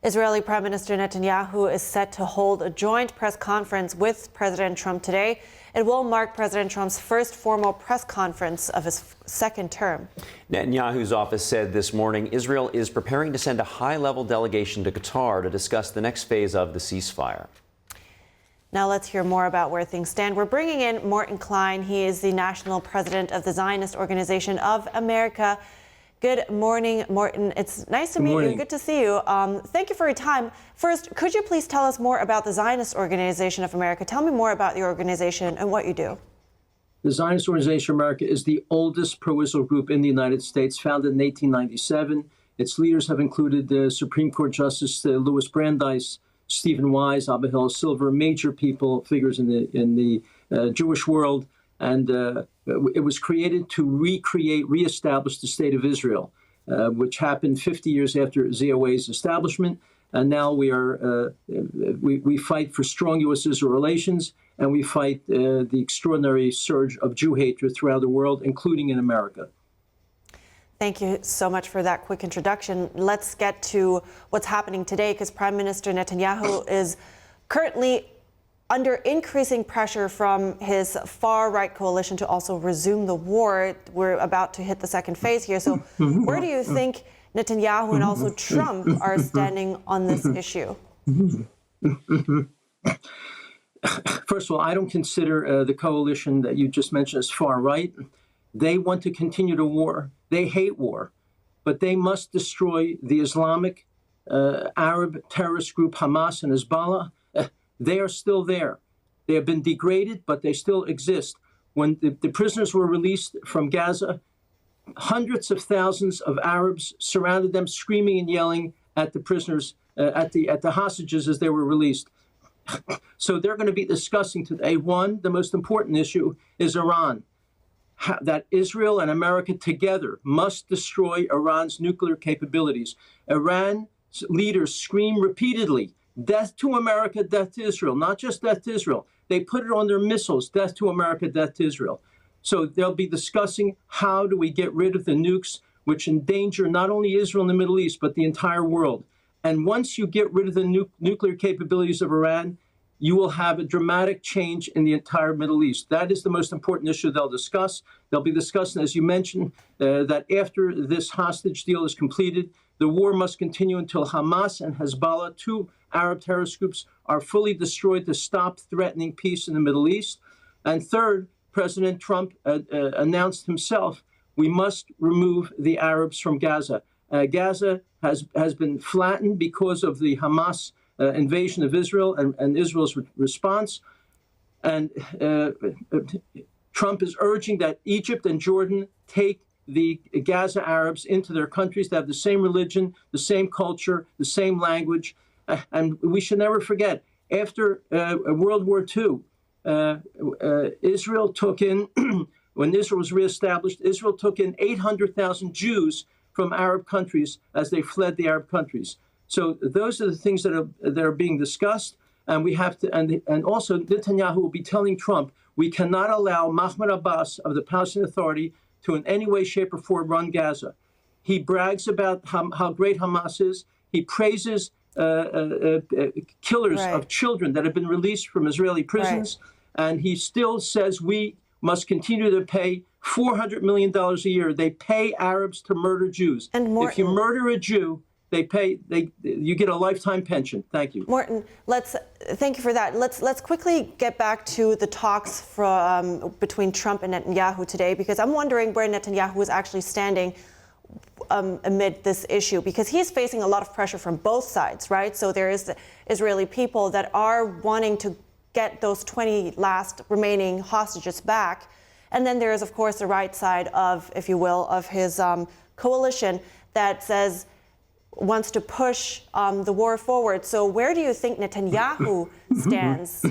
Israeli Prime Minister Netanyahu is set to hold a joint press conference with President Trump today. It will mark President Trump's first formal press conference of his second term. Netanyahu's office said this morning Israel is preparing to send a high-level delegation to Qatar to discuss the next phase of the ceasefire. Now let's hear more about where things stand. We're bringing in Mort Klein. He is the national president of the Zionist Organization of America. Good morning, Morton. It's nice to meet you. Good to see you. Thank you for your time. First, could you please tell us more about the Zionist Organization of America? Tell me more about your organization and what you do. The Zionist Organization of America is the oldest pro-Israel group in the United States, founded in 1897. Its leaders have included Supreme Court Justice Louis Brandeis, Stephen Wise, Abigail Silver, major figures in the Jewish world. And it was created to reestablish the state of Israel, which happened 50 years after ZOA's establishment. And now we fight for strong U.S.-Israel relations, and we fight the extraordinary surge of Jew hatred throughout the world, including in America. Thank you so much for that quick introduction. Let's get to what's happening today, because Prime Minister Netanyahu is currently under increasing pressure from his far-right coalition to also resume the war. We're about to hit the second phase here. So where do you think Netanyahu and also Trump are standing on this issue? First of all, I don't consider the coalition that you just mentioned as far-right. They want to continue the war. They hate war, but they must destroy the Islamic Arab terrorist group Hamas and Hezbollah. They are still there. They have been degraded, but they still exist. When the prisoners were released from Gaza, hundreds of thousands of Arabs surrounded them, screaming and yelling at the prisoners, at the hostages as they were released. So they're going to be discussing today. One, the most important issue is Iran. That Israel and America together must destroy Iran's nuclear capabilities. Iran's leaders scream repeatedly, death to America, death to Israel. Not just death to Israel. They put it on their missiles, death to America, death to Israel. So they'll be discussing how do we get rid of the nukes, which endanger not only Israel and the Middle East, but the entire world. And once you get rid of the nuclear capabilities of Iran, you will have a dramatic change in the entire Middle East. That is the most important issue they'll discuss. They'll be discussing, as you mentioned, that after this hostage deal is completed, the war must continue until Hamas and Hezbollah, two Arab terrorist groups, are fully destroyed to stop threatening peace in the Middle East. And third, President Trump announced himself, we must remove the Arabs from Gaza. Gaza has been flattened because of the Hamas invasion of Israel and Israel's response. And Trump is urging that Egypt and Jordan take the Gaza Arabs into their countries that have the same religion, the same culture, the same language. And we should never forget, after World War II, Israel took in, when Israel was reestablished, Israel took in 800,000 Jews from Arab countries as they fled the Arab countries. So those are the things that are being discussed. And we have to, and also Netanyahu will be telling Trump, we cannot allow Mahmoud Abbas of the Palestinian Authority to in any way, shape, or form run Gaza. He brags about how great Hamas is. He praises killers of children that have been released from Israeli prisons. And he still says we must continue to pay $400 million a year. They pay Arabs to murder Jews. And if you murder a Jew, you get a lifetime pension. Thank you. Morton, thank you for that. Let's quickly get back to the talks between Trump and Netanyahu today, because I'm wondering where Netanyahu is actually standing amid this issue, because he's facing a lot of pressure from both sides, right? So there is the Israeli people that are wanting to get those 20 last remaining hostages back. And then there is, of course, the right side of, if you will, of his coalition that wants to push the war forward. So where do you think Netanyahu stands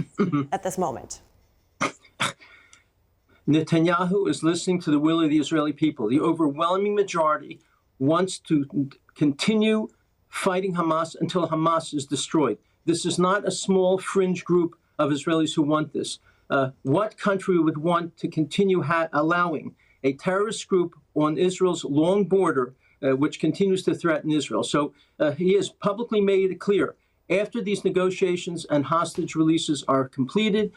at this moment? Netanyahu is listening to the will of the Israeli people. The overwhelming majority wants to continue fighting Hamas until Hamas is destroyed. This is not a small fringe group of Israelis who want this. What country would want to continue allowing a terrorist group on Israel's long border which continues to threaten Israel. So he has publicly made it clear, after these negotiations and hostage releases are completed,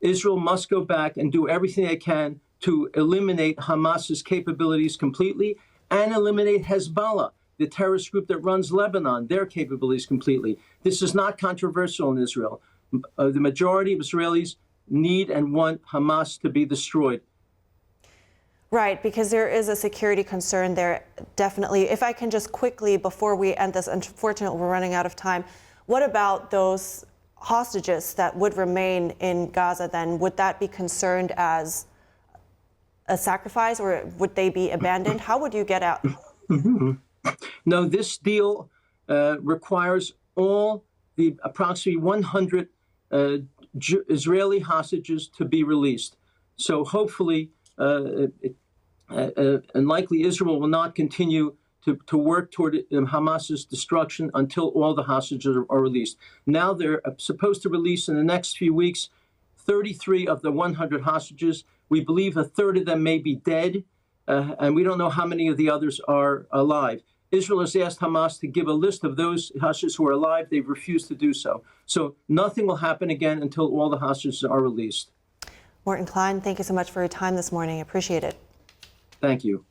Israel must go back and do everything they can to eliminate Hamas's capabilities completely and eliminate Hezbollah, the terrorist group that runs Lebanon, their capabilities completely. This is not controversial in Israel. The majority of Israelis need and want Hamas to be destroyed. Right, because there is a security concern there, definitely. If I can just quickly, before we end this, unfortunately we're running out of time, what about those hostages that would remain in Gaza then? Would that be concerned as a sacrifice, or would they be abandoned? How would you get out? No, this deal requires all the approximately 100 Israeli hostages to be released. So hopefully, and likely Israel will not continue to work toward Hamas's destruction until all the hostages are released. Now they're supposed to release in the next few weeks 33 of the 100 hostages. We believe a third of them may be dead, and we don't know how many of the others are alive. Israel has asked Hamas to give a list of those hostages who are alive. They've refused to do so. So nothing will happen again until all the hostages are released. Mort and Klein, thank you so much for your time this morning. Appreciate it. Thank you.